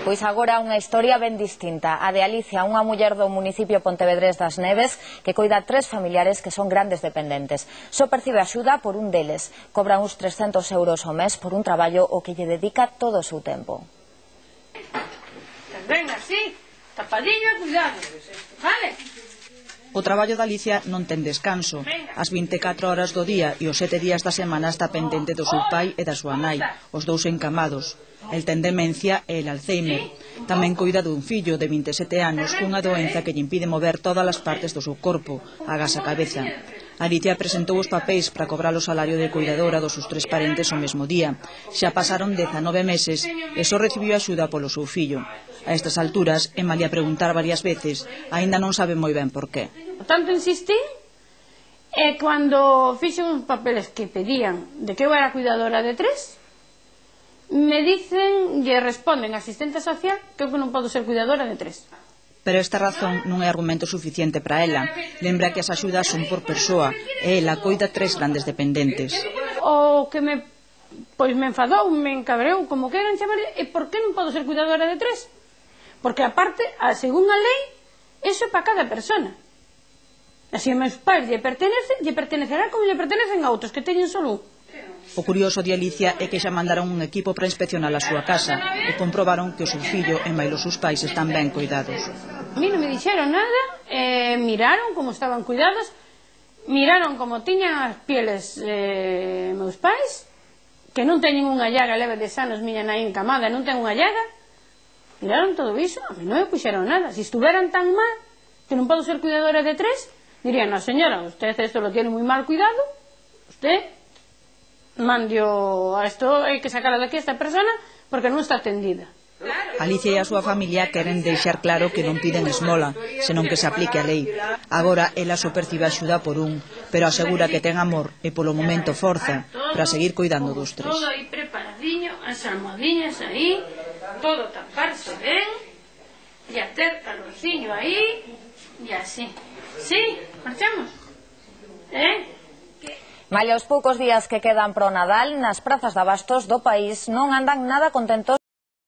Pois agora unha historia ben distinta, a de Alicia, unha muller do municipio pontevedrés das Neves que coida 3 familiares que son grandes dependentes. Só percibe axuda por un deles, cobra uns 300 euros ao mes por un traballo ao que lle dedica todo o seu tempo. Ben así, tapadillo, cuidado, vale? O traballo da Alicia non ten descanso. As 24 horas do día e os 7 días da semana está pendente do seu pai e da súa nai, os dous encamados. El ten demencia e el Alzheimer. Tamén coida dun fillo de 27 anos cunha doenza que lle impide mover todas as partes do seu corpo, agás a cabeza. Alicia presentou os papéis para cobrar o salario de cuidadora dos seus 3 parentes o mesmo día. Xa pasaron 19 meses e só recibiu axuda polo seu fillo. A estas alturas, e malia preguntar varias veces, aínda non sabe moi ben por qué. Tanto insistí, e cando fixen uns papeles que pedían de que eu era cuidadora de 3, me dicen, lle responden a asistente social que eu non podo ser cuidadora de 3. Pero esta razón non é argumento suficiente para ela. Lembra que as axudas son por persoa e ela coida 3 grandes dependentes. O que me enfadou, me encabreou, como queiran chamar, e por que non podo ser cuidadora de 3? Porque aparte, según a lei, eso é para cada persona. Así a meus pais lle pertenecerá como lle pertenecen a outros que teñen solo un. O curioso de Alicia é que xa mandaron un equipo para inspeccionar a súa casa e comprobaron que o seu fillo e máis os seus pais están ben cuidados. A mí non me dixeron nada, miraron como estaban cuidados, miraron como tiñan as pieles meus pais, que non teñen unha llaga, leve de anos miña nai encamada, non ten unha llaga. Miraron todo iso, a mí non me puxeron nada. Si estuveran tan mal que non podo ser cuidadora de 3, dirían, no señora, usted esto lo tiene muy mal cuidado, usted mandio a esto, hai que sacarla de aquí esta persona porque non está atendida. Alicia e a súa familia queren deixar claro que non piden esmola, senón que se aplique a lei. Agora ela só percibe axuda por un, pero asegura que ten amor e polo momento forza para seguir cuidando dos 3. Todo aí preparadiño, as almohadiñas aí, todo taparse ben, e a ter calorciño aí, e así. Sí, marchamos? Malia os poucos días que quedan pro Nadal, nas prazas de abastos do país non andan nada contentos